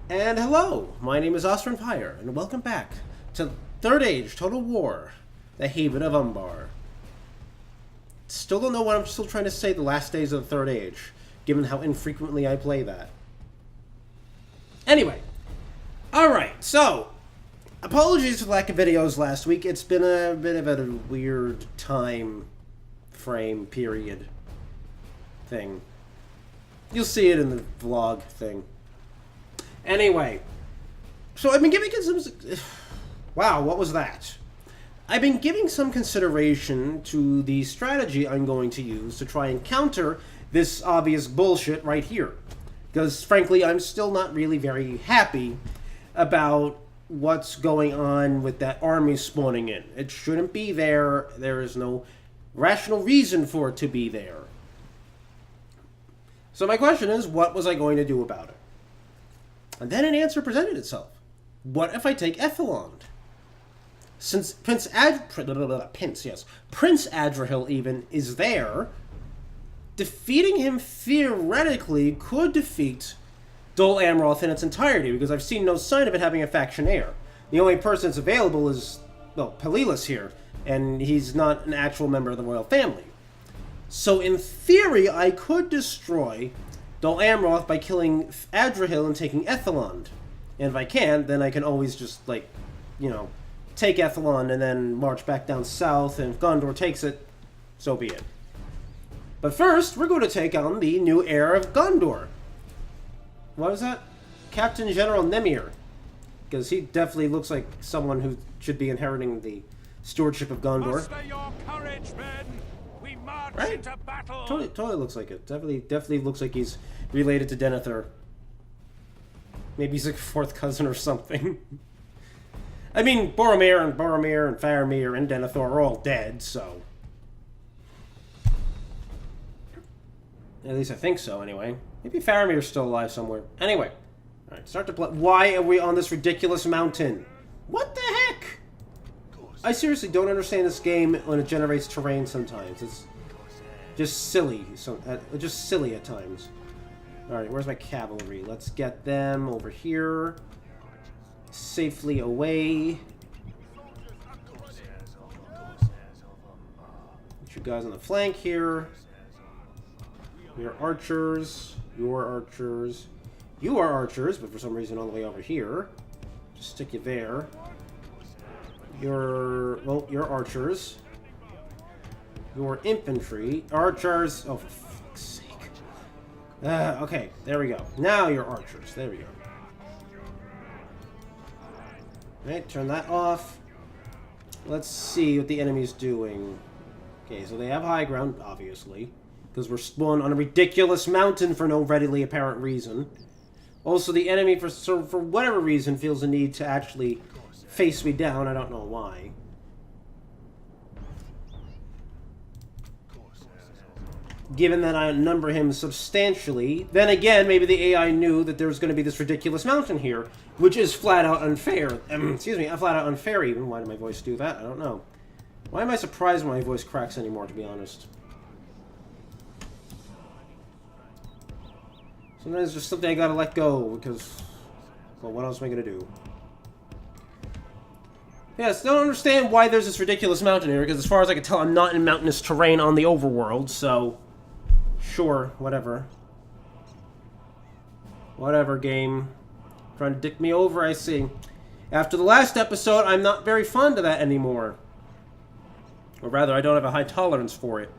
And hello, my name is Oscar Fire, and welcome back to Third Age Total War, the Haven of Umbar. Still don't know what I'm still trying to say the last days of the Third Age, given how infrequently I play that. Anyway, alright, so, apologies for the lack of videos last week. It's been a bit of a weird time frame period thing. You'll see it in the vlog thing. Anyway, so I've been giving some... Wow, what was that? I've been giving some consideration to the strategy I'm going to use to try and counter this obvious bullshit right here. Because, frankly, I'm still not really very happy about what's going on with that army spawning in. It shouldn't be there. There is no rational reason for it to be there. So my question is, what was I going to do about it? And then an answer presented itself. What if I take Ethelond? Since Prince Adrahil even is there, defeating him theoretically could defeat Dol Amroth in its entirety, because I've seen no sign of it having a faction heir. The only person that's available is, well, Belfalas here, and he's not an actual member of the royal family. So in theory, I could destroy Dol Amroth by killing Adrahil and taking Ethelond. And if I can, then I can always just, like, you know, take Ethelond and then march back down south, and if Gondor takes it, so be it. But first, we're going to take on the new heir of Gondor. What was that? Captain General Nemir. Because he definitely looks like someone who should be inheriting the stewardship of Gondor. Muster your courage, men. We march Right? into battle. Totally looks like it. Definitely looks like he's related to Denethor. Maybe he's like a fourth cousin or something. I mean, Boromir and Faramir and Denethor are all dead, so... At least I think so, anyway. Maybe Faramir's still alive somewhere. Anyway. Alright, start to play. Why are we on this ridiculous mountain? What the heck? I seriously don't understand this game when it generates terrain sometimes. It's just silly. Just silly at times. Alright, where's my cavalry? Let's get them over here. Safely away. Get you guys on the flank here. You're archers. You're archers. You are archers, but for some reason all the way over here. Just stick you there. You're archers. Your infantry. Archers. Oh, for fuck's sake. Okay, there we go. Now you're archers. There we go. Right, turn that off. Let's see what the enemy's doing. Okay, so they have high ground, obviously. Because we're spawned on a ridiculous mountain for no readily apparent reason. Also, the enemy, for whatever reason, feels the need to actually face me down. I don't know why. Given that I outnumber him substantially, then again, maybe the AI knew that there was going to be this ridiculous mountain here, which is flat out unfair. Excuse me, flat out unfair even. Why did my voice do that? I don't know. Why am I surprised when my voice cracks anymore, to be honest? Sometimes it's just something I gotta let go, because, well, what else am I gonna do? Yes, don't understand why there's this ridiculous mountain here, because as far as I can tell, I'm not in mountainous terrain on the overworld, so... Sure, whatever. Whatever, game. Trying to dick me over, I see. After the last episode, I'm not very fond of that anymore. Or rather, I don't have a high tolerance for it.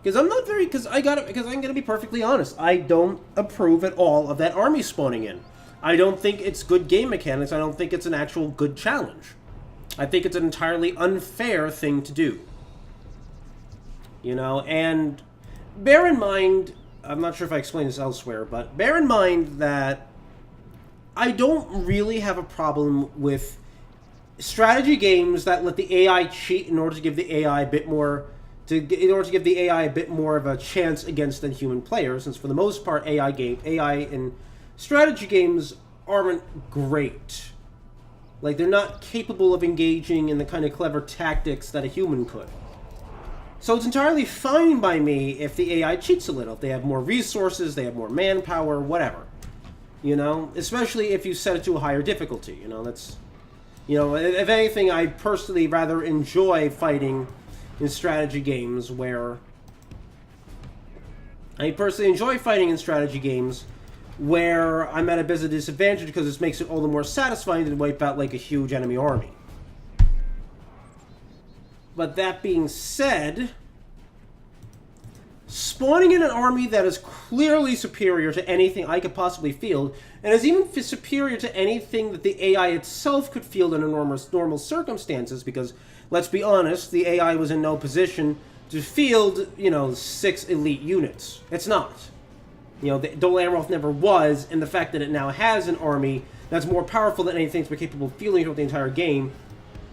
Because I'm not very... Because I'm gonna be perfectly honest. I don't approve at all of that army spawning in. I don't think it's good game mechanics. I don't think it's an actual good challenge. I think it's an entirely unfair thing to do. You know, and bear in mind... I'm not sure if I explained this elsewhere, but bear in mind that I don't really have a problem with strategy games that let the AI cheat in order to give the AI a bit more... in order to give the AI a bit more of a chance against than human players, since for the most part AI in strategy games aren't great. Like, they're not capable of engaging in the kind of clever tactics that a human could. So it's entirely fine by me if the AI cheats a little. If they have more resources, they have more manpower, whatever. You know, especially if you set it to a higher difficulty. You know, that's, you know, if anything, I personally rather enjoy fighting in strategy games where I'm at a bit of a disadvantage because this makes it all the more satisfying to wipe out like a huge enemy army. But that being said, spawning in an army that is clearly superior to anything I could possibly field, and is even superior to anything that the AI itself could field under normal circumstances, because, let's be honest, the AI was in no position to field, you know, 6 elite units. It's not. You know, Dol Amroth never was, and the fact that it now has an army that's more powerful than anything it's been capable of fielding throughout the entire game,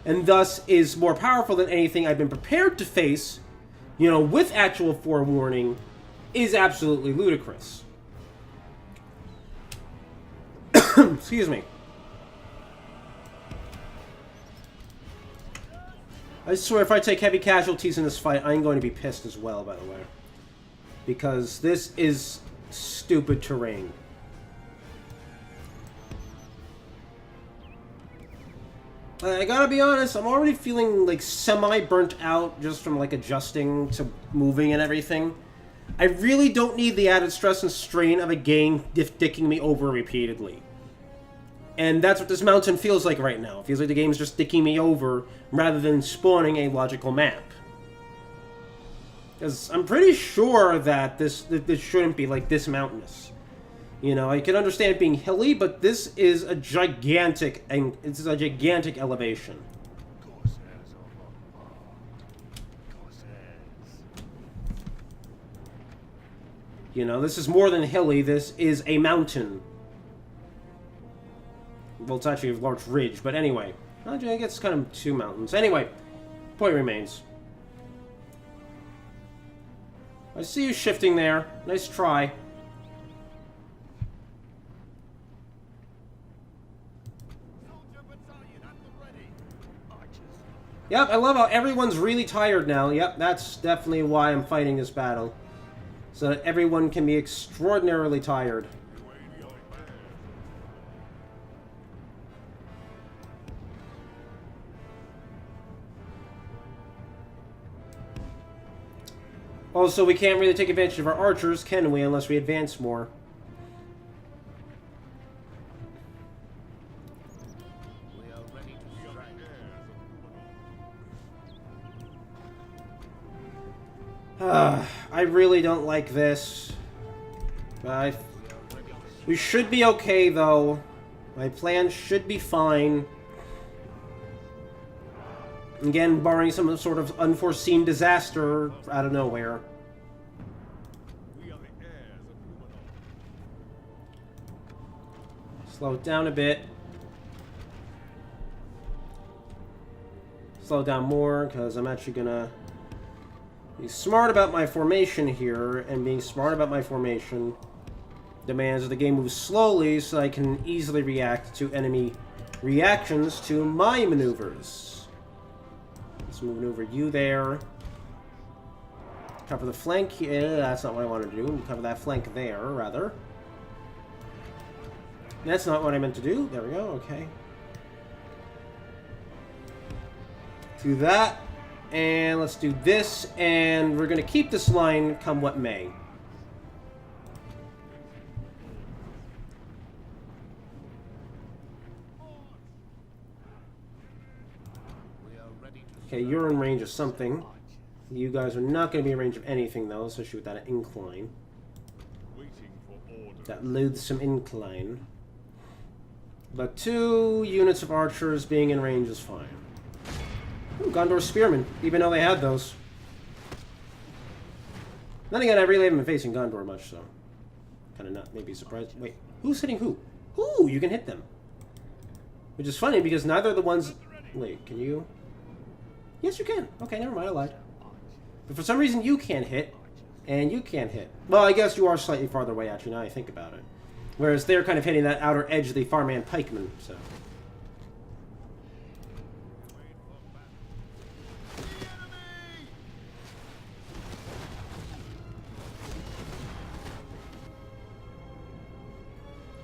and thus is more powerful than anything I've been prepared to face, you know, with actual forewarning, is absolutely ludicrous. Excuse me. I swear if I take heavy casualties in this fight, I'm going to be pissed as well, by the way. Because this is stupid terrain. I gotta be honest, I'm already feeling like semi-burnt out just from like adjusting to moving and everything. I really don't need the added stress and strain of a game dicking me over repeatedly. And that's what this mountain feels like right now. It feels like the game's just dicking me over rather than spawning a logical map. Because I'm pretty sure that this shouldn't be like this mountainous. You know, I can understand it being hilly, but this is a gigantic, and it's a gigantic elevation. You know, this is more than hilly. This is a mountain. Well, it's actually a large ridge, but anyway. I guess it's kind of 2 mountains. Anyway, point remains. I see you shifting there. Nice try. Yep, I love how everyone's really tired now. Yep, that's definitely why I'm fighting this battle. So that everyone can be extraordinarily tired. Also, we can't really take advantage of our archers, can we, unless we advance more. I really don't like this. We should be okay, though. My plan should be fine. Again, barring some sort of unforeseen disaster out of nowhere. Slow it down a bit. Slow it down more, because I'm actually gonna be smart about my formation here, and being smart about my formation demands that the game moves slowly so I can easily react to enemy reactions to my maneuvers. Let's maneuver you there. Cover the flank here. That's not what I wanted to do. Cover that flank there, rather. That's not what I meant to do. There we go. Okay. Do that. And let's do this. And we're going to keep this line come what may. Okay, you're in range of something. You guys are not going to be in range of anything, though, especially with that incline. That loathsome incline. But 2 units of archers being in range is fine. Ooh, Gondor Spearmen, even though they had those. Then again, I really haven't been facing Gondor much, so... kind of not maybe surprised. Wait, who's hitting who? Ooh, you can hit them. Which is funny, because neither of the ones... Wait, can you... Yes, you can. Okay, never mind, I lied. But for some reason, you can't hit, and you can't hit. Well, I guess you are slightly farther away, actually, now I think about it. Whereas they're kind of hitting that outer edge of the Farman pikemen, so...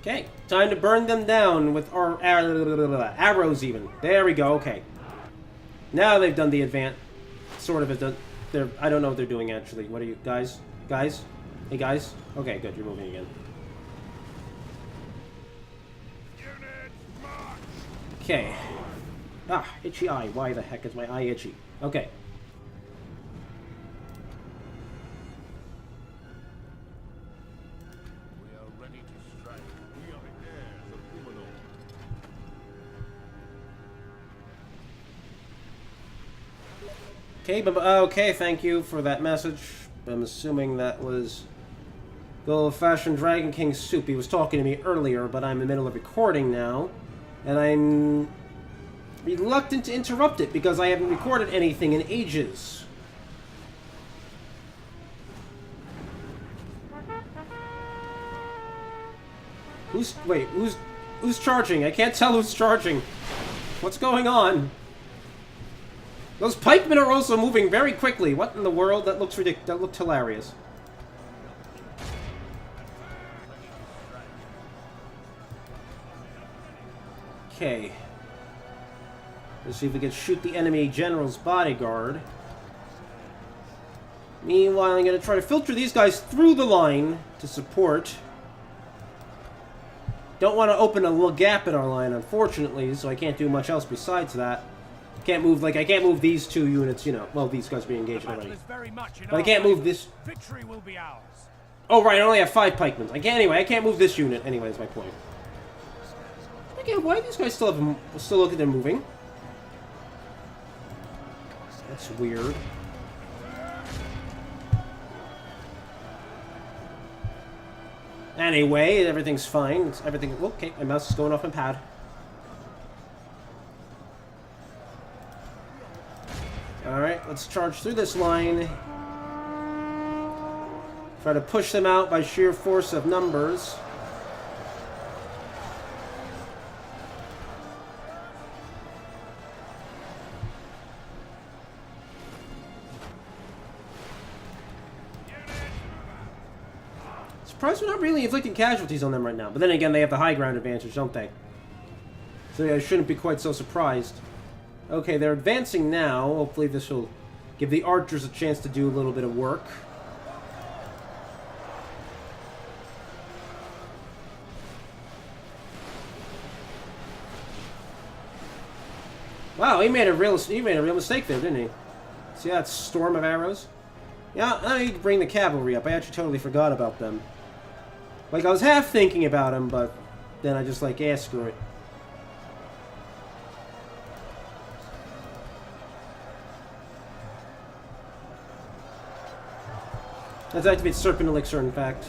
Okay. Time to burn them down with our arrows even. There we go, okay. Now they've done the advance. Sort of done. I don't know what they're doing actually. What are you guys? Guys? Hey guys? Okay, good, you're moving again. Okay. Ah, itchy eye. Why the heck is my eye itchy? Okay. We are ready to strike. We are the heirs of Umbar. Okay, but okay, thank you for that message. I'm assuming that was the old-fashioned Dragon King soup. He was talking to me earlier, but I'm in the middle of recording now, and I'm reluctant to interrupt it because I haven't recorded anything in ages. Who's charging? I can't tell who's charging. What's going on? Those pikemen are also moving very quickly. What in the world? That looks ridiculous. That looked hilarious. Okay. Let's see if we can shoot the enemy general's bodyguard. Meanwhile, I'm going to try to filter these guys through the line to support. Don't want to open a little gap in our line, unfortunately, so I can't do much else besides that. Can't move, like, I can't move these two units, you know. Well, these guys are being engaged already. But I can't move this. Victory will be ours. Oh, right, I only have 5 pikemen. Anyway, I can't move this unit, anyway, is my point. Again, why do these guys still look at them moving? That's weird. Anyway, everything's fine. Everything. Okay, my mouse is going off my pad. Alright, let's charge through this line. Try to push them out by sheer force of numbers. Surprised we're not really inflicting casualties on them right now. But then again, they have the high ground advantage, don't they? So yeah, I shouldn't be quite so surprised. Okay, they're advancing now. Hopefully this will give the archers a chance to do a little bit of work. Wow, he made a real mistake there, didn't he? See that storm of arrows? Yeah, I need to bring the cavalry up. I actually totally forgot about them. Like, I was half thinking about them, but then I just like, yeah, screw it. Let's activate Serpent Elixir, in fact.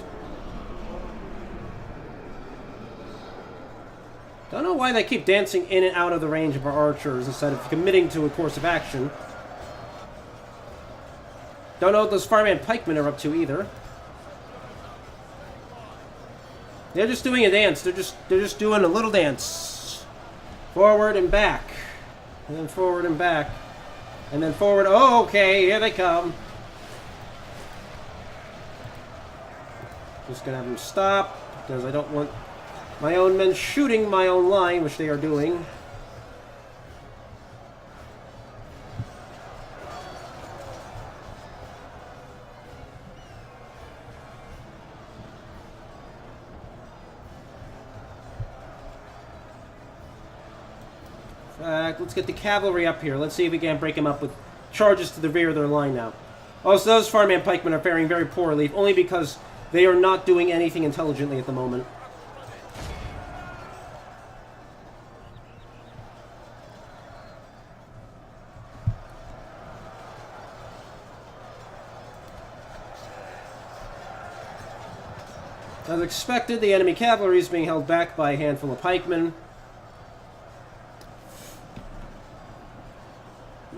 Don't know why they keep dancing in and out of the range of our archers instead of committing to a course of action. Don't know what those fireman pikemen are up to either. They're just doing a dance. They're just doing a little dance. Forward and back. And then forward and back. And then forward. Oh, okay, here they come. Just gonna have them stop because I don't want my own men shooting my own line, which they are doing. In fact, let's get the cavalry up here. Let's see if we can break them up with charges to the rear of their line now. Also, those fireman pikemen are faring very poorly, only because they are not doing anything intelligently at the moment. As expected, the enemy cavalry is being held back by a handful of pikemen.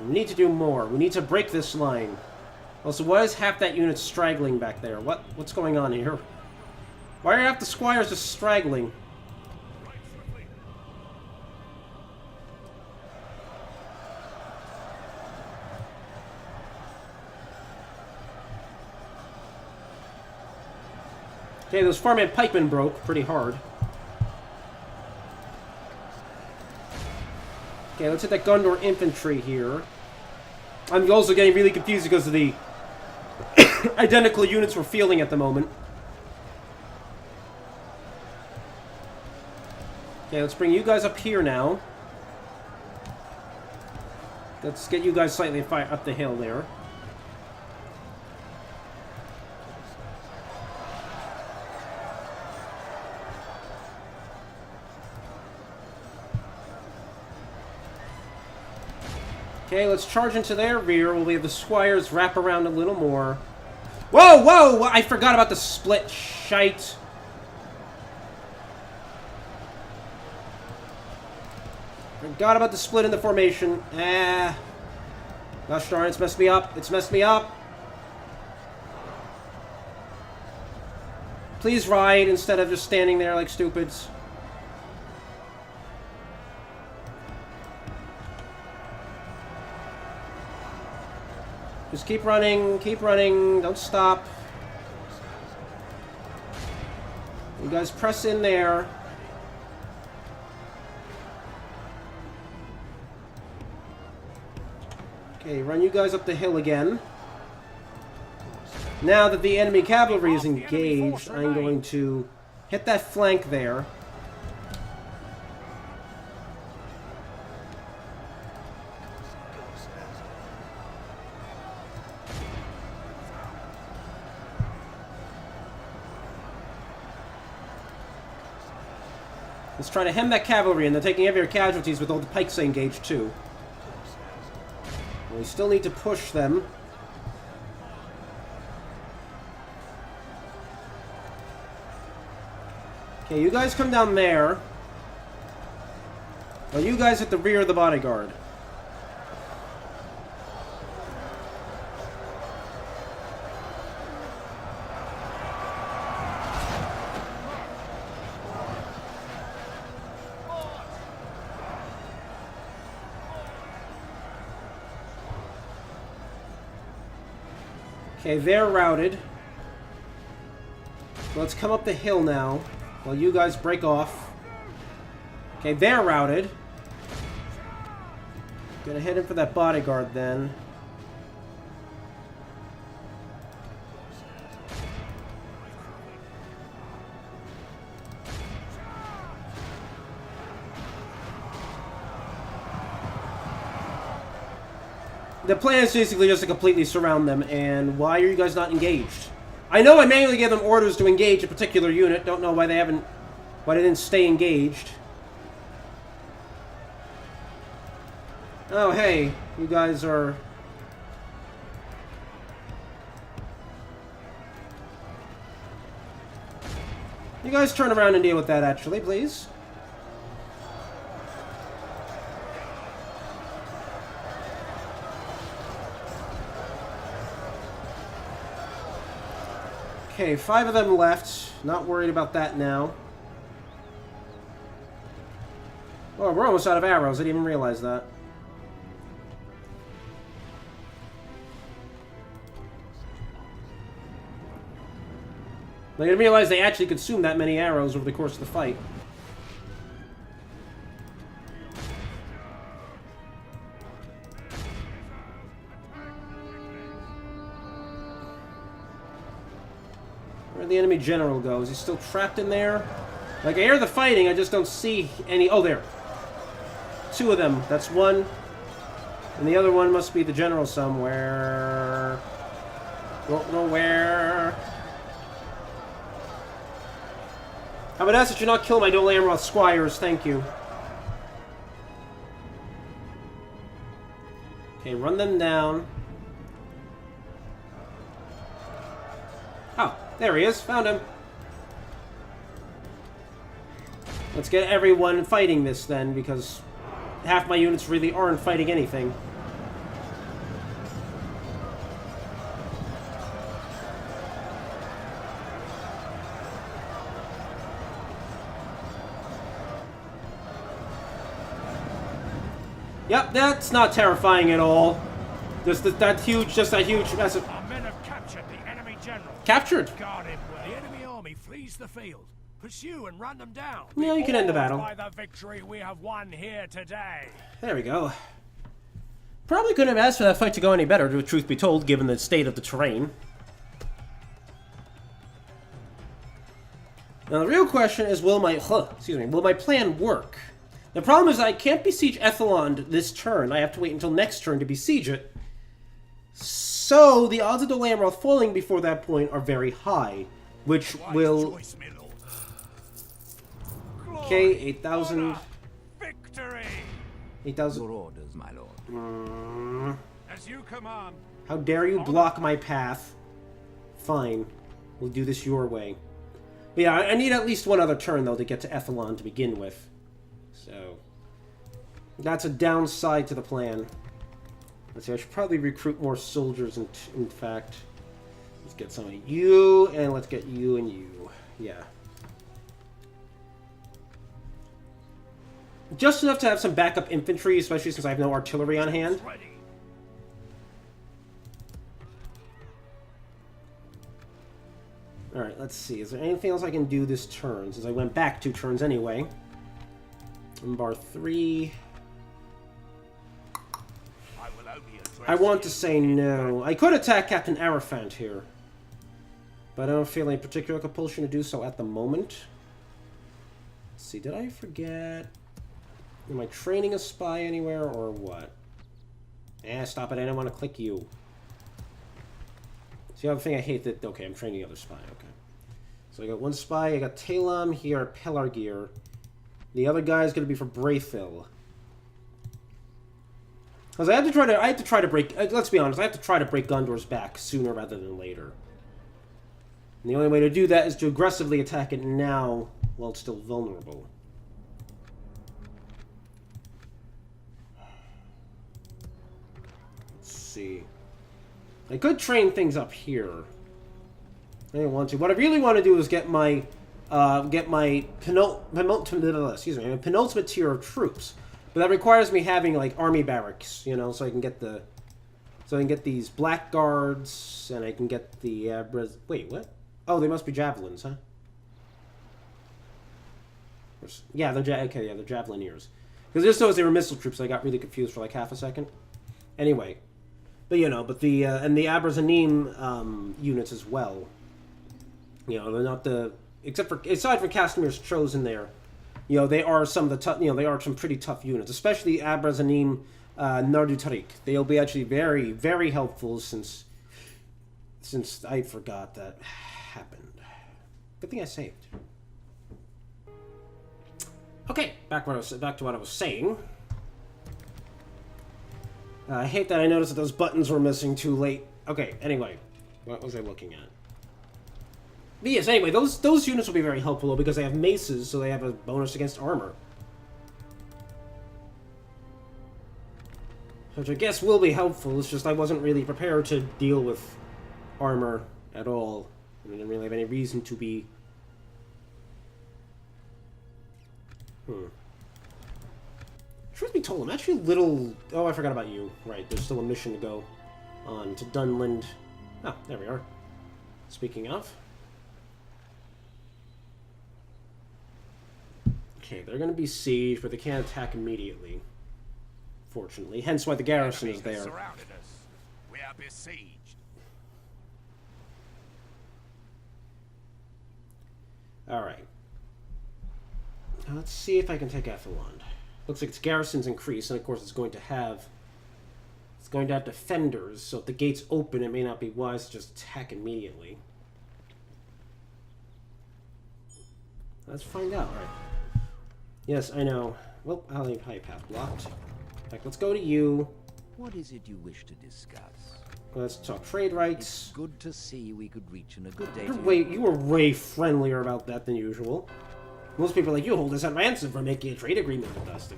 We need to do more. We need to break this line. Also, why is half that unit straggling back there? What's going on here? Why are half the squires just straggling? Okay, those fireman pikemen broke pretty hard. Okay, let's hit that Gondor infantry here. I'm also getting really confused because of the identical units we're fielding at the moment. Okay, let's bring you guys up here now. Let's get you guys slightly up the hill there. Okay, let's charge into their rear. We'll have the squires wrap around a little more. Whoa, whoa! I forgot about the split. Shite. Forgot about the split in the formation. Ah. Gosh darn, it's messed me up. It's messed me up. Please ride instead of just standing there like stupids. Just keep running, don't stop. You guys press in there. Okay, run you guys up the hill again. Now that the enemy cavalry is engaged, I'm going to hit that flank there. Let's try to hem that cavalry, and they're taking heavier casualties with all the pikes engaged too. We still need to push them. Okay, you guys come down there. Well, you guys at the rear of the bodyguard. Okay, they're routed. Let's come up the hill now, while you guys break off. Okay, they're routed. Gonna hit him for that bodyguard then. The plan is basically just to completely surround them, and why are you guys not engaged? I know I manually gave them orders to engage a particular unit. Don't know why they didn't stay engaged. Oh, hey, you guys are... You guys turn around and deal with that, actually, please. Okay, 5 of them left. Not worried about that now. Oh, we're almost out of arrows. I didn't even realize that. I didn't realize they actually consumed that many arrows over the course of the fight. Where'd the enemy general go? Is he still trapped in there? Like, I hear the fighting, I just don't see any... Oh, there. 2 of them. That's one. And the other one must be the general somewhere. Don't know where. I would ask that you not kill my Dol Amroth squires, thank you. Okay, run them down. Oh, there he is. Found him. Let's get everyone fighting this then, because half my units really aren't fighting anything. Yep, that's not terrifying at all. Just that huge, massive... Our men have captured the enemy general. Captured? Guard him well. The enemy army flees the field. Pursue and run them down. Yeah, you can end the battle. By the victory we have won here today. There we go. Probably couldn't have asked for that fight to go any better, truth be told, given the state of the terrain. Now the real question is, will my plan work? The problem is I can't besiege Ethelond this turn. I have to wait until next turn to besiege it. So the odds of the Lamroth falling before that point are very high, which will. Okay, 8,000. Victory. 8,000. Your orders, my lord. As you command. How dare you block my path? Fine. We'll do this your way. But yeah, I need at least one other turn, though, to get to Ethelon to begin with. So, that's a downside to the plan. Let's see, I should probably recruit more soldiers, in fact. Let's get some of you, and let's get you and you. Yeah. Just enough to have some backup infantry, especially since I have no artillery on hand. Alright, let's see. Is there anything else I can do this turn? Since I went back 2 turns anyway. Umbar 3. I want to say no. I could attack Captain Araphant here. But I don't feel any particular compulsion to do so at the moment. Let's see, did I forget? Am I training a spy anywhere or what? Stop it. I don't want to click you. It's the other thing I hate that... Okay, I'm training the other spy. Okay. So I got one spy. I got Talam here at Pelargir. The other guy is going to be for Braythil. Because I have to try to break... let's be honest. I have to try to break Gondor's back sooner rather than later. And the only way to do that is to aggressively attack it now while it's still vulnerable. Let's see. I could train things up here. I don't want to. What I really want to do is get my penultimate tier of troops. But that requires me having like army barracks, you know, so I can get these blackguards and I can get the wait, what? Oh, they must be javelins, huh? Yeah, they're they're javelineers. Because just those they were missile troops, I got really confused for like half a second. Anyway, but you know, the and the Abrazanim units as well. You know, they're not aside from Castamir's Chosen there. You know, they are some of the tough. You know, they are some pretty tough units, especially Abrazanim Nardu Tariq. They'll be actually very, very helpful since I forgot that happened. Good thing I saved. Okay, back to what I was saying. I hate that I noticed that those buttons were missing too late. Okay, anyway, what was I looking at? But yes, anyway, those units will be very helpful though, because they have maces, so they have a bonus against armor. Which I guess will be helpful, it's just I wasn't really prepared to deal with armor at all. I didn't really have any reason to be. Truth be told, I'm actually a little... Oh, I forgot about you. Right, there's still a mission to go on to Dunland. Oh, there we are. Speaking of... Okay, they're going to be sieged, but they can't attack immediately. Fortunately. Hence why the garrison is there. Surrounded us. We are besieged. Alright. Let's see if I can take Ethelond. Looks like its garrison's increased, and of course it's going to have defenders, so if the gates open, it may not be wise to just attack immediately. Let's find out. Alright. Yes, I know. Well, I'll leave high path blocked. In fact, let's go to you. What is it you wish to discuss? Let's talk trade rights. It's good to see we could reach in a good day. You were way friendlier about that than usual. Most people are like, you hold us at ransom for making a trade agreement with us.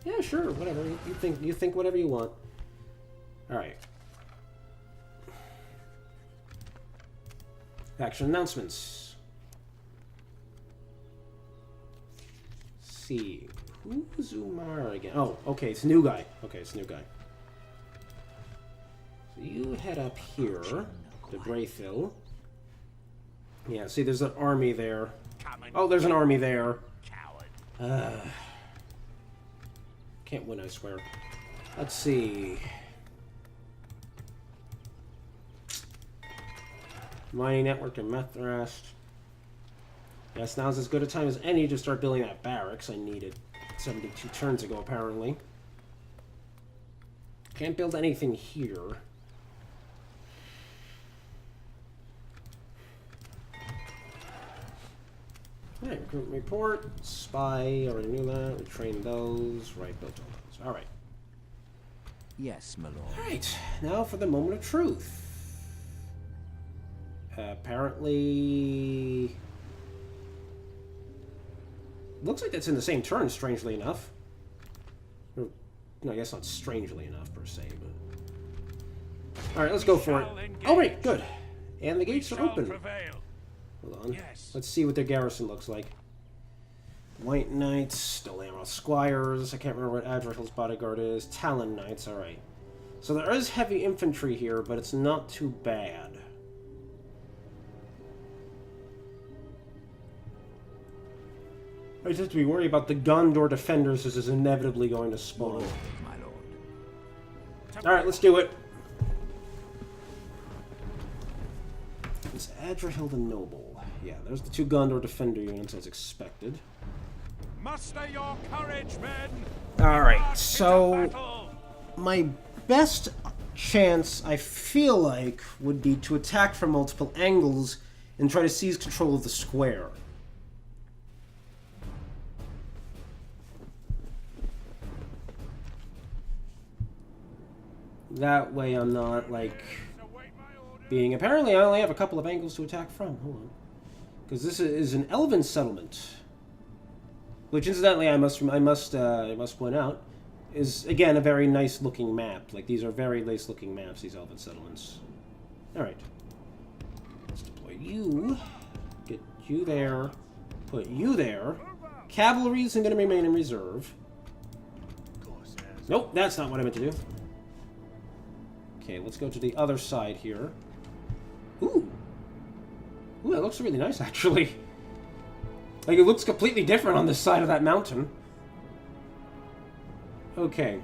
Yeah, sure, whatever. You think whatever you want. Alright. Action announcements. See. Who's Umar again? Oh, okay, it's a new guy. Okay, it's a new guy. So you head up here to Braythil. Yeah, see, there's an army there. Come and Oh, there's an army there. coward. Can't win, I swear. Let's see. Mining network and Methrast. Yes, now's as good a time as any to start building that barracks. I needed 72 turns ago, apparently. Can't build anything here. Alright, recruitment report. Spy, already knew that. We trained those. Right, built all those. Alright. Yes, my lord. Alright, now for the moment of truth. Apparently... Looks like that's in the same turn, strangely enough. Or, no, I guess not strangely enough, per se, but... Alright, let's go for it. Oh, wait, good. And the gates are open. Prevail. Hold on. Yes. Let's see what their garrison looks like. White Knights, Delamar's Squires, I can't remember what Adrihil's bodyguard is. Talon Knights, alright. So there is heavy infantry here, but it's not too bad. I just have to be worried about the Gondor defenders as is inevitably going to spawn. My lord. Alright, let's do it. It's Adrihil the Noble. Yeah, there's the two Gondor defender units as expected. Muster your courage, men. Alright, March into so battle. my best chance, I feel like, would be to attack from multiple angles and try to seize control of the square. That way I'm not, like, Await my orders. being... Apparently I only have a couple of angles to attack from. Hold on. Because this is an elven settlement. Which, incidentally, I must point out, is, again, a very nice-looking map. Like, these are very nice-looking maps, these elven settlements. Alright. Let's deploy you. Get you there. Put you there. Cavalry is going to remain in reserve. Nope, that's not what I meant to do. Okay, let's go to the other side here. Ooh! Ooh, that looks really nice, actually. Like, it looks completely different on this side of that mountain. Okay.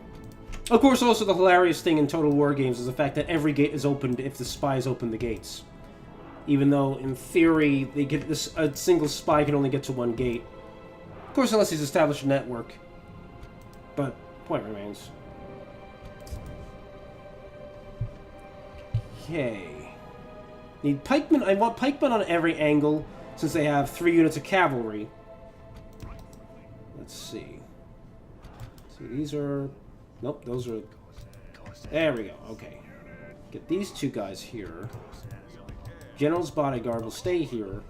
Of course, also the hilarious thing in Total War games is the fact that every gate is opened if the spies open the gates. Even though, in theory, they get this, a single spy can only get to one gate. Of course, unless he's established a network. But, point remains. Okay. Need pikemen. I want pikemen on every angle, since they have 3 units of cavalry. Let's see. So these are... Nope, those are... There we go, okay. Get these 2 guys here. General's bodyguard will stay here.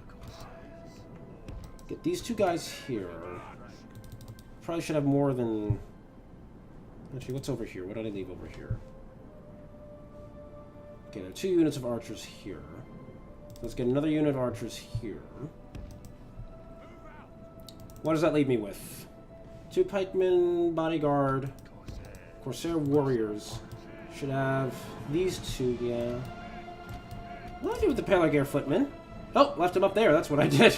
Get these 2 guys here. Probably should have more than... Actually, what's over here? What did I leave over here? Okay, there are 2 units of archers here. Let's get another unit of archers here. What does that leave me with? 2 pikemen, bodyguard, Corsair warriors. Should have these 2, yeah. What do I do with the Pelargir footmen? Oh, left them up there, that's what I did.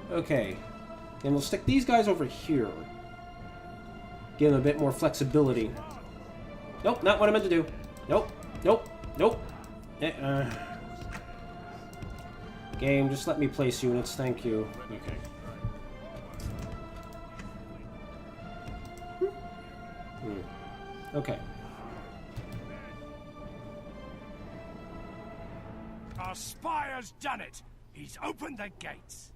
Okay. And we'll stick these guys over here. Give them a bit more flexibility. Nope, not what I meant to do. Nope, nope. Nope. Game, just let me place units, thank you. Okay. Okay. Our spy has done it. He's opened the gates.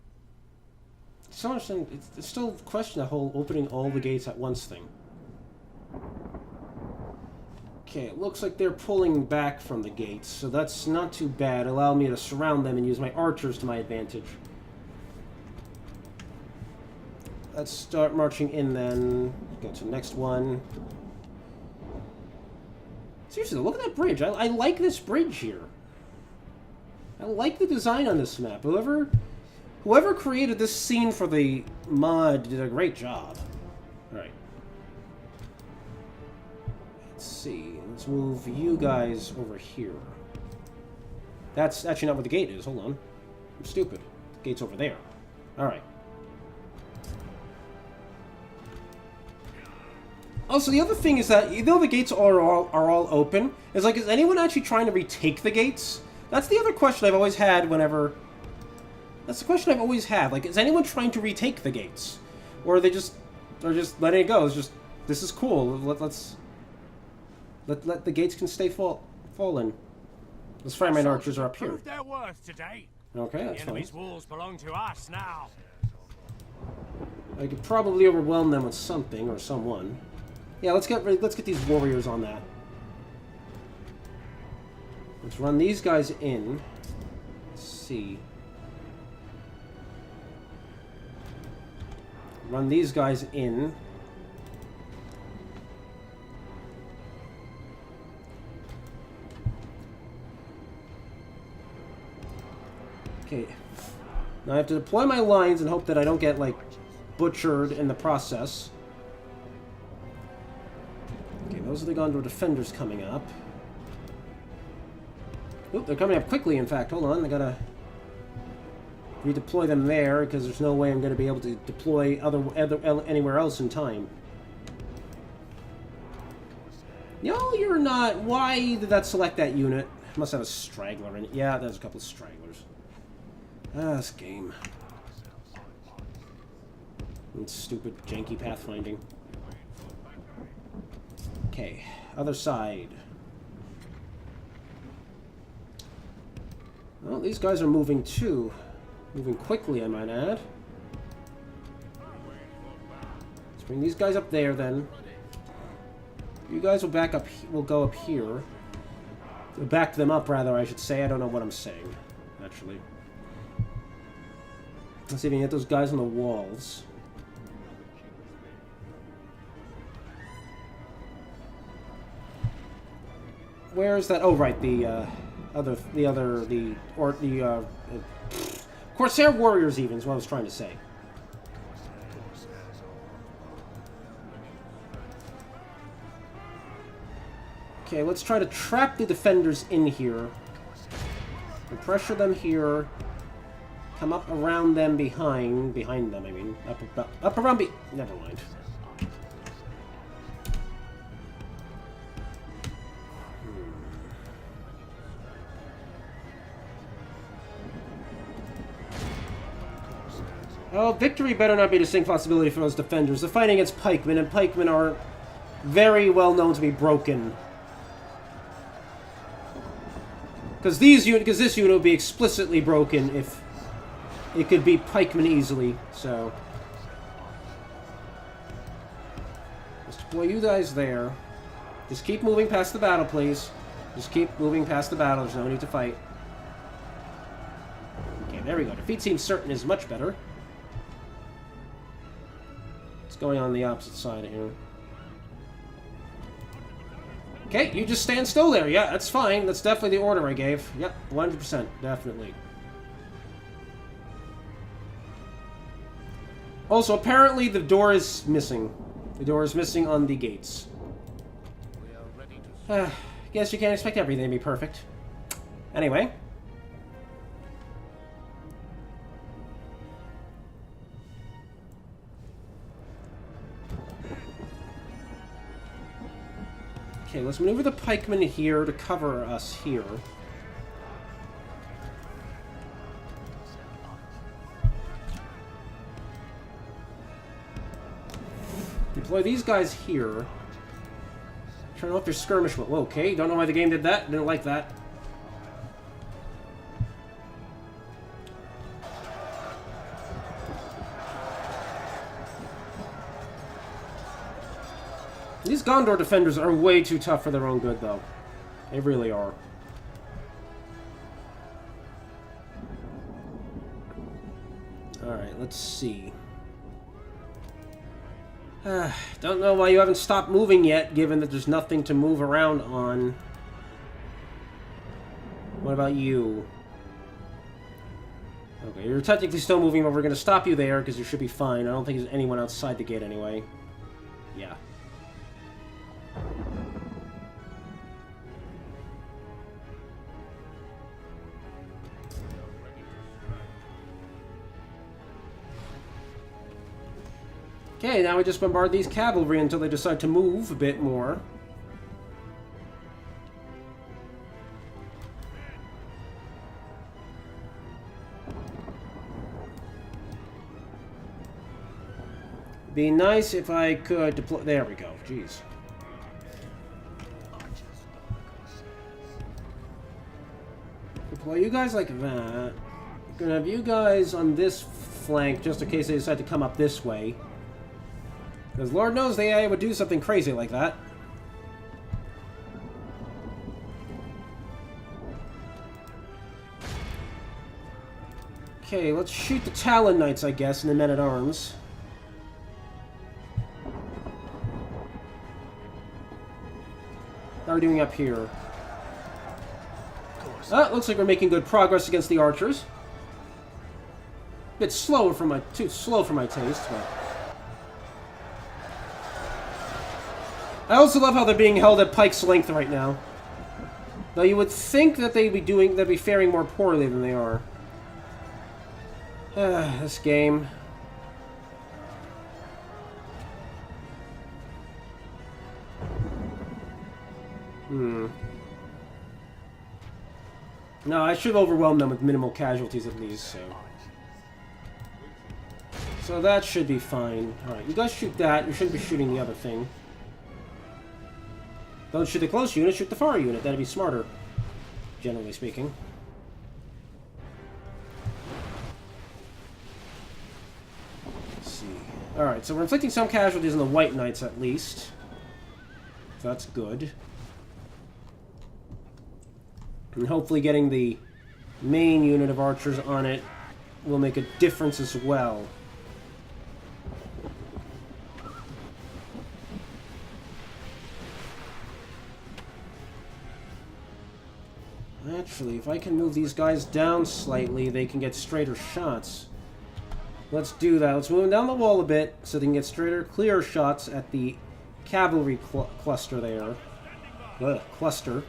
So interesting. It's still a question, the whole opening all the gates at once thing. Okay, it looks like they're pulling back from the gates, so that's not too bad. Allow me to surround them and use my archers to my advantage. Let's start marching in then. Go to the next one. Seriously, look at that bridge. I like this bridge here. I like the design on this map. Whoever created this scene for the mod did a great job. Alright. Let's see. Let's move you guys over here. That's actually not where the gate is. Hold on. I'm stupid. The gate's over there. Alright. Also, the other thing is that, even though the gates are all open, it's like, is anyone actually trying to retake the gates? That's the other question I've always had whenever... That's the question I've always had. Like, is anyone trying to retake the gates? Or are they just... They're just letting it go. It's just... This is cool. Let the gates can stay fallen. Let's find my archers are up here. Prove their worth today. Okay, The that's fine. enemy's walls belong to us now. I could probably overwhelm them with something or someone. Yeah, let's get these warriors on that. Let's run these guys in. Let's see. Run these guys in. Okay. Now I have to deploy my lines and hope that I don't get, like, butchered in the process. Okay, those are the Gondor defenders coming up. Oop, they're coming up quickly, in fact. Hold on, I gotta redeploy them there, because there's no way I'm going to be able to deploy anywhere else in time. No, you're not. Why did that select that unit? Must have a straggler in it. Yeah, there's a couple of stragglers. Ah, this game. It's stupid, janky pathfinding. Okay, other side. Well, these guys are moving too. Moving quickly, I might add. Let's bring these guys up there, then. You guys will back up. Will go up here. Back them up, rather, I should say. I don't know what I'm saying, actually. Let's see if we can get those guys on the walls. Where is that? Oh, right, the Corsair Warriors even is what I was trying to say. Okay, let's try to trap the defenders in here. And pressure them here. Come up around them behind them, I mean. Up around never mind. Oh, victory better not be a distinct possibility for those defenders. They're fighting against pikemen, and pikemen are very well known to be broken. Because this unit would be explicitly broken if it could beat pikemen easily, so... Let's deploy you guys there. Just keep moving past the battle, please. Just keep moving past the battle. There's no need to fight. Okay, there we go. Defeat seems certain is much better. What's going on the opposite side of here? Okay, you just stand still there. Yeah, that's fine. That's definitely the order I gave. Yep, 100%. Definitely. Also, apparently the door is missing. The door is missing on the gates. Guess you can't expect everything to be perfect. Anyway. Okay, let's maneuver the pikemen here to cover us here. Deploy these guys here. Turn off their skirmish. Whoa, okay, don't know why the game did that. Didn't like that. These Gondor defenders are way too tough for their own good, though. They really are. Alright, let's see. Don't know why you haven't stopped moving yet, given that there's nothing to move around on. What about you? Okay, you're technically still moving, but we're going to stop you there, because you should be fine. I don't think there's anyone outside the gate anyway. Yeah. Okay, now we just bombard these cavalry until they decide to move a bit more. Be nice if I could deploy... There we go. Jeez. Deploy you guys like that. Gonna have you guys on this flank just in case they decide to come up this way. Because Lord knows the AI would do something crazy like that. Okay, let's shoot the Talon Knights, I guess, and the Men-at-Arms. How are we doing up here? Ah, looks like we're making good progress against the archers. Bit slower for my... too slow for my taste, but... I also love how they're being held at pike's length right now. Though you would think that they'd be faring more poorly than they are. This game. No, I should overwhelm them with minimal casualties at least, so... So that should be fine. Alright, you guys shoot that. You shouldn't be shooting the other thing. Don't shoot the close unit, shoot the far unit. That'd be smarter, generally speaking. Let's see. Alright, so we're inflicting some casualties on the White Knights at least. So that's good. And hopefully getting the main unit of archers on it will make a difference as well. Actually, if I can move these guys down slightly, they can get straighter shots. Let's do that. Let's move them down the wall a bit so they can get straighter, clearer shots at the cavalry cluster there. Cluster.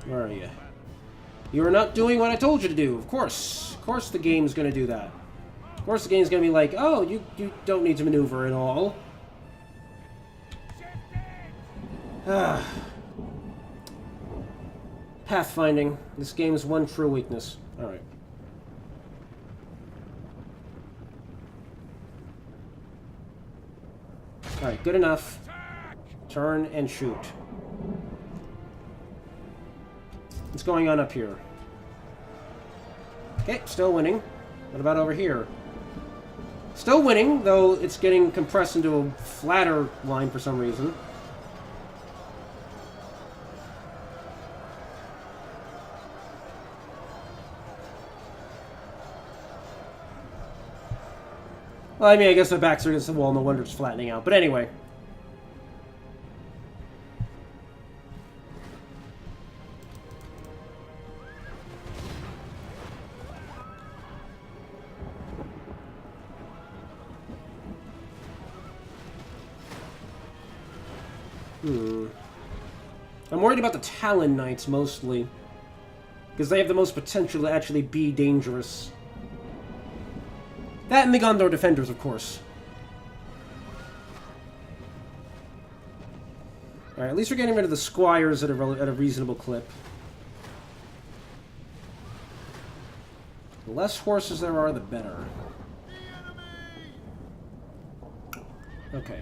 Where are you? You are not doing what I told you to do. Of course. Of course the game's going to do that. Of course the game's going to be like, oh, you don't need to maneuver at all. Pathfinding. This game's one true weakness. Alright. Alright, good enough. Turn and shoot. What's going on up here? Okay, still winning. What about over here? Still winning, though it's getting compressed into a flatter line for some reason. Well, I mean, I guess the backs are against the wall, no wonder it's flattening out. But anyway. I'm worried about the Talon Knights, mostly. Because they have the most potential to actually be dangerous. That and the Gondor Defenders, of course. Alright, at least we're getting rid of the Squires at a reasonable clip. The less horses there are, the better. Okay.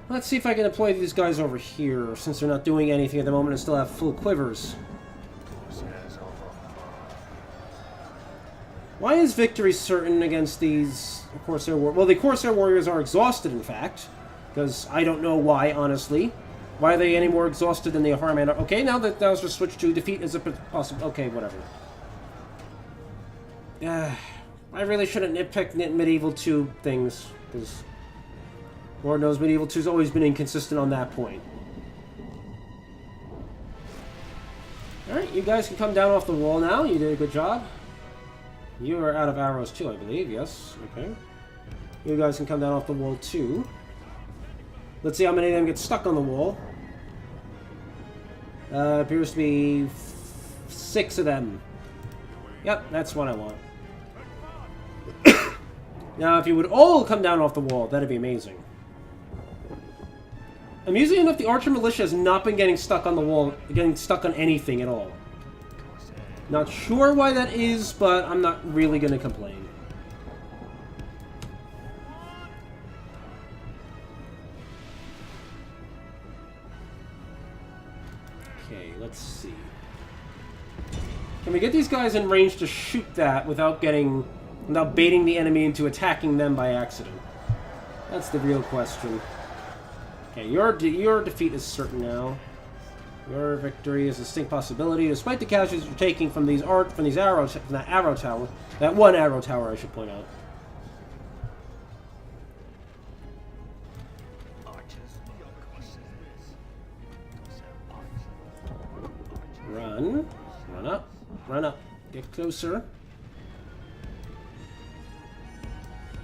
Let's see if I can deploy these guys over here, since they're not doing anything at the moment and still have full quivers. Why is victory certain against these Corsair Warriors? Well, the Corsair Warriors are exhausted, in fact. Because I don't know why, honestly. Why are they any more exhausted than the Harman? Okay, now that was just switched to defeat is a possible... Okay, whatever. I really shouldn't nitpick Medieval 2 things, because... Lord knows Medieval 2's always been inconsistent on that point. Alright, you guys can come down off the wall now. You did a good job. You are out of arrows too, I believe. Yes. Okay. You guys can come down off the wall too. Let's see how many of them get stuck on the wall. Appears to be 6 of them. Yep, that's what I want. Now, if you would all come down off the wall, that'd be amazing. Amusing enough, the Archer Militia has not been getting stuck on the wall, getting stuck on anything at all. Not sure why that is, but I'm not really going to complain. Okay, let's see. Can we get these guys in range to shoot that without baiting the enemy into attacking them by accident? That's the real question. Okay, your defeat is certain now. Your victory is a distinct possibility, despite the casualties you're taking from these arrows, from that arrow tower. That one arrow tower, I should point out. Run. Run up. Run up. Get closer.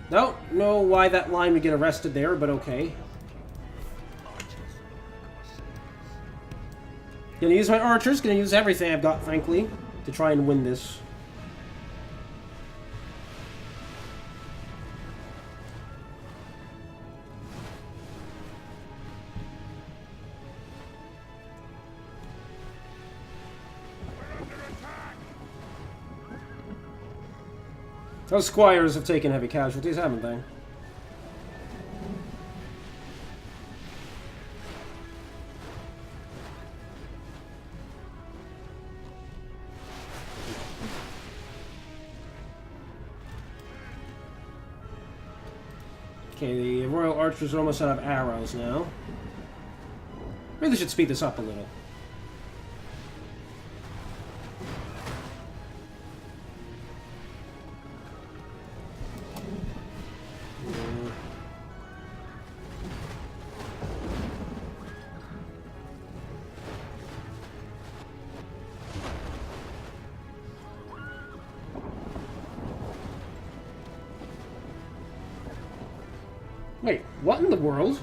Don't know why that line would get arrested there, but okay. Gonna use my archers, gonna use everything I've got, frankly, to try and win this. Those squires have taken heavy casualties, haven't they? Okay, the Royal Archers are almost out of arrows now. Really should speed this up a little. Wait, what in the world?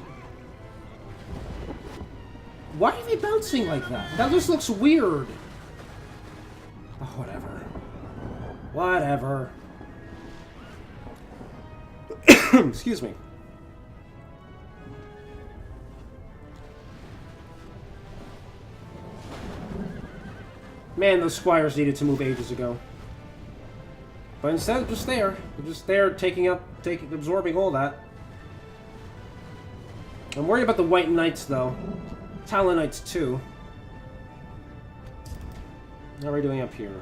Why are they bouncing like that? That just looks weird. Oh, whatever. Whatever. Excuse me. Man, those squires needed to move ages ago. But instead, they're just there. They're just there absorbing all that. I'm worried about the White Knights, though. Talon Knights, too. How are we doing up here?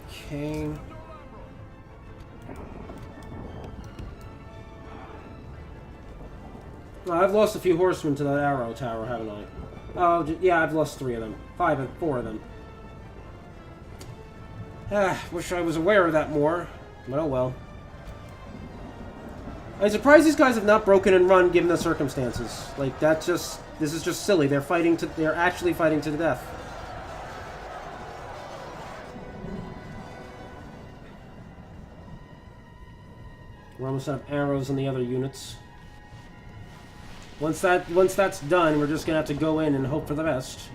Okay. Well, I've lost a few horsemen to that arrow tower, haven't I? Oh, yeah, I've lost 3 of them. 4 of them. Wish I was aware of that more, but oh well. I'm surprised these guys have not broken and run given the circumstances. Like, this is just silly. They're actually fighting to the death. We're almost out of arrows in the other units. Once that's done, we're just gonna have to go in and hope for the best.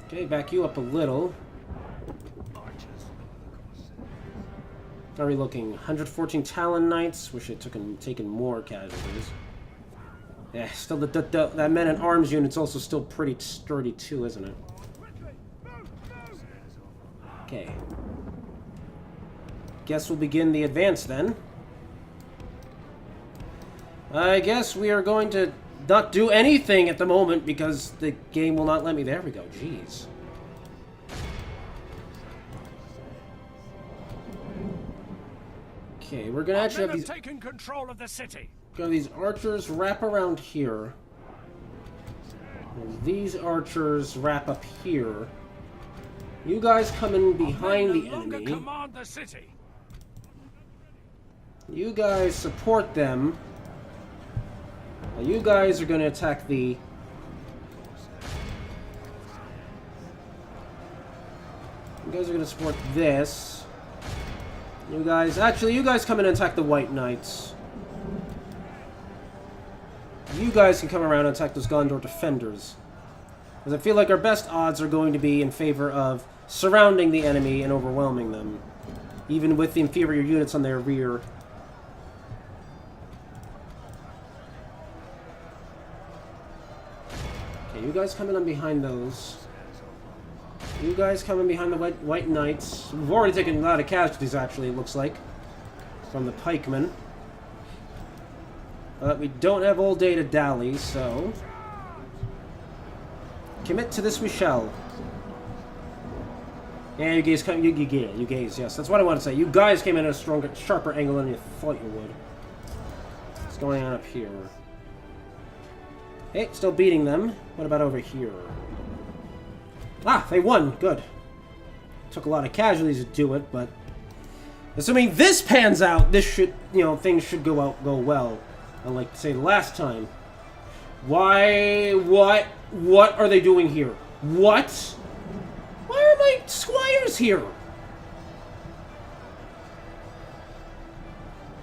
Okay, back you up a little. How are we looking? 114 Talon Knights. Wish it taken more casualties. Yeah, still that men-at-arms unit's also still pretty sturdy too, isn't it? Okay. Guess we'll begin the advance then. I guess we are going to not do anything at the moment because the game will not let me. There we go. Jeez. Okay, we're gonna actually have these taken control of the city. Got these archers wrap around here. And these archers wrap up here. You guys come in behind the enemy. Command the city. You guys support them. Now you guys are going to attack the... You guys are going to support this. You guys... Actually, you guys come in and attack the White Knights. You guys can come around and attack those Gondor defenders. Because I feel like our best odds are going to be in favor of surrounding the enemy and overwhelming them. Even with the inferior units on their rear. Okay, you guys come in behind those. You guys come in behind the White Knights. We've already taken a lot of casualties, actually, it looks like. From the pikemen. But we don't have all day to dally, so... Commit to this we shall. Yeah, you guys come... You guys, yes. That's what I want to say. You guys came in at a stronger, sharper angle than you thought you would. What's going on up here? Hey, still beating them. What about over here? Ah, they won. Good. Took a lot of casualties to do it, but... Assuming this pans out, this should... You know, things should go well. Unlike, say, the last time. Why... What are they doing here? What? Why are my squires here?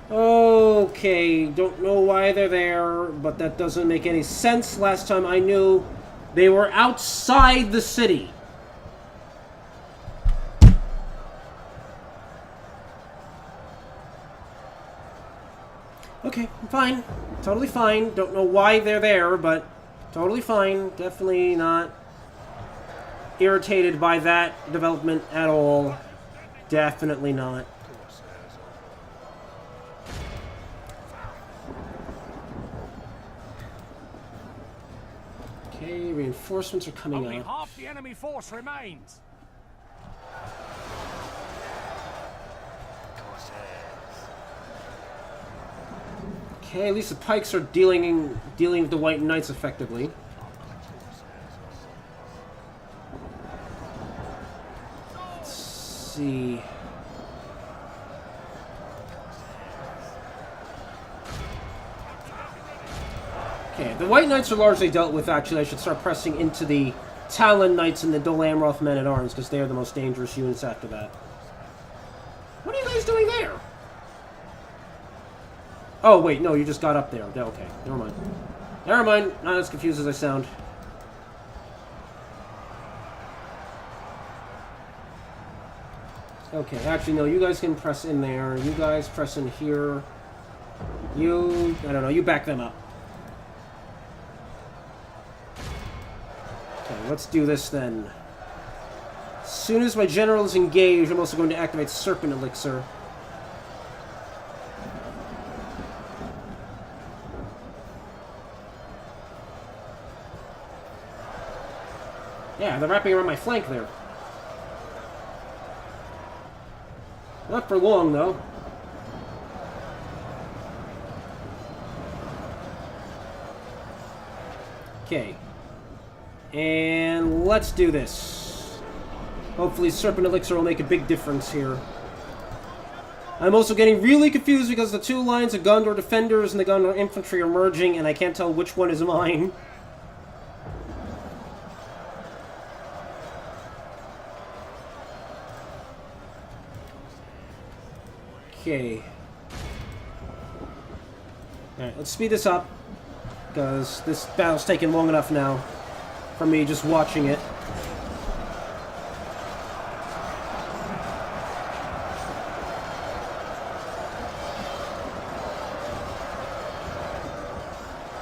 Okay, don't know why they're there, but that doesn't make any sense. Last time I knew they were outside the city. Okay, I'm fine. Totally fine. Don't know why they're there, but totally fine. Definitely not irritated by that development at all. Definitely not. Okay, reinforcements are coming Only up. half the enemy force remains. Okay, at least the pikes are dealing with the White Knights effectively. Let's see. Okay, the White Knights are largely dealt with, actually. I should start pressing into the Talon Knights and the Dol Amroth Men-at-Arms, because they are the most dangerous units after that. What are you guys doing there? Oh, wait, no, you just got up there. Okay, never mind. Never mind, not as confused as I sound. Okay, actually, no, you guys can press in there. You guys press in here. You, I don't know, you back them up. Okay, let's do this then. As soon as my general is engaged, I'm also going to activate Serpent Elixir. Yeah, they're wrapping around my flank there. Not for long, though. Okay. And let's do this. Hopefully Serpent Elixir will make a big difference here. I'm also getting really confused because the two lines of Gondor defenders and the Gondor infantry are merging, and I can't tell which one is mine. Okay. Alright, let's speed this up. Because this battle's taking long enough now for me just watching it.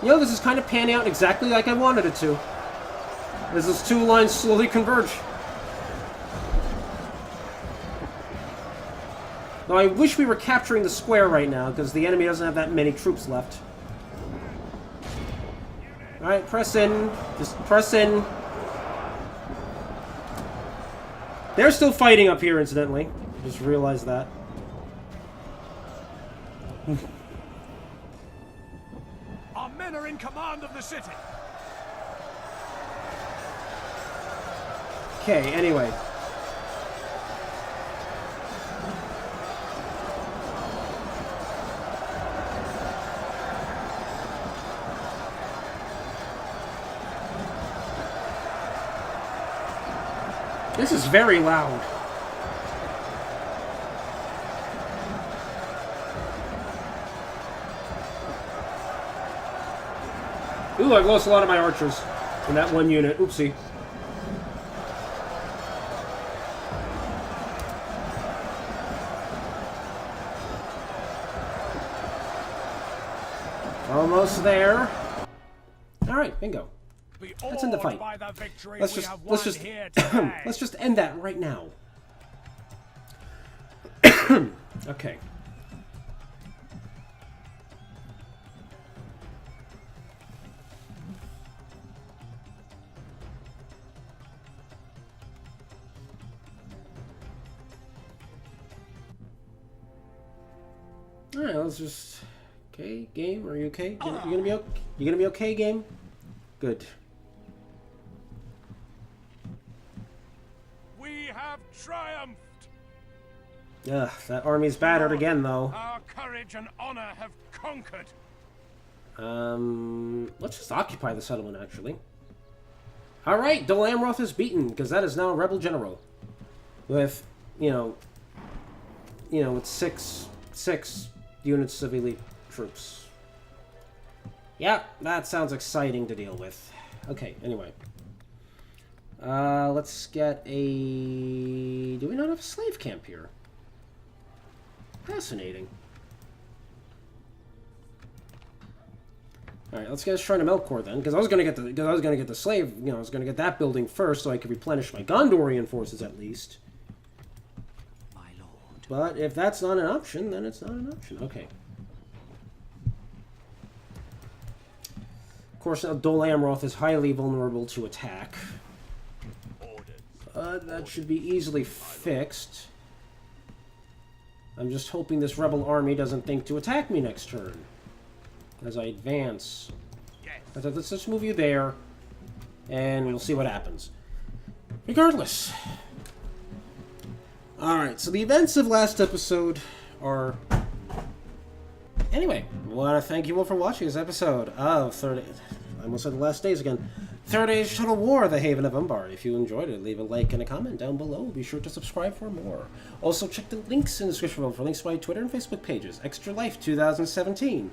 You know, this is kind of panning out exactly like I wanted it to. As those two lines slowly converge. Now, I wish we were capturing the square right now, because the enemy doesn't have that many troops left. Alright, press in. Just press in. They're still fighting up here, incidentally. Just realized that. Our men are in command of the city. Okay, anyway. This is very loud. Ooh, I've lost a lot of my archers in that one unit. Oopsie. Almost there. All right, bingo. Let's end the fight. Let's just end that right now. Okay. All right, let's just. Okay, game. Are you okay? You gonna be okay? You gonna be okay, game? Good. We have triumphed. Ugh, that army's battered again, though. Our courage and honor have conquered. Let's just occupy the settlement, actually. All right, Dol Amroth is beaten because that is now a rebel general, with with six units of elite troops. Yeah, that sounds exciting to deal with. Okay, anyway. Let's get a... Do we not have a slave camp here? Fascinating. All right, let's get a Shrine of Melkor then, because I was gonna get the slave. I was gonna get that building first, so I could replenish my Gondorian forces at least. My lord. But if that's not an option, then it's not an option. Okay. Of course, now Dol Amroth is highly vulnerable to attack. That should be easily fixed. I'm just hoping this rebel army doesn't think to attack me next turn as I advance. Let's just move you there, and we'll see what happens. Regardless. Alright, so the events of last episode are... Anyway, I want to thank you all for watching this episode of I almost said the last days again. Third Age Total War, The Haven of Umbar. If you enjoyed it, leave a like and a comment down below. Be sure to subscribe for more. Also, check the links in the description below for links to my Twitter and Facebook pages. Extra Life 2017.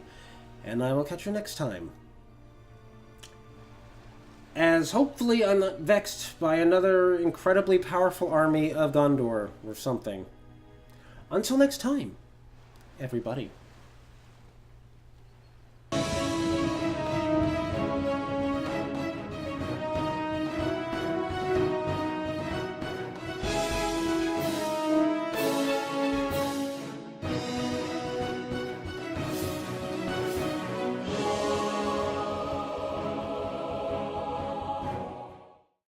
And I will catch you next time. As hopefully I'm not vexed by another incredibly powerful army of Gondor or something. Until next time, everybody.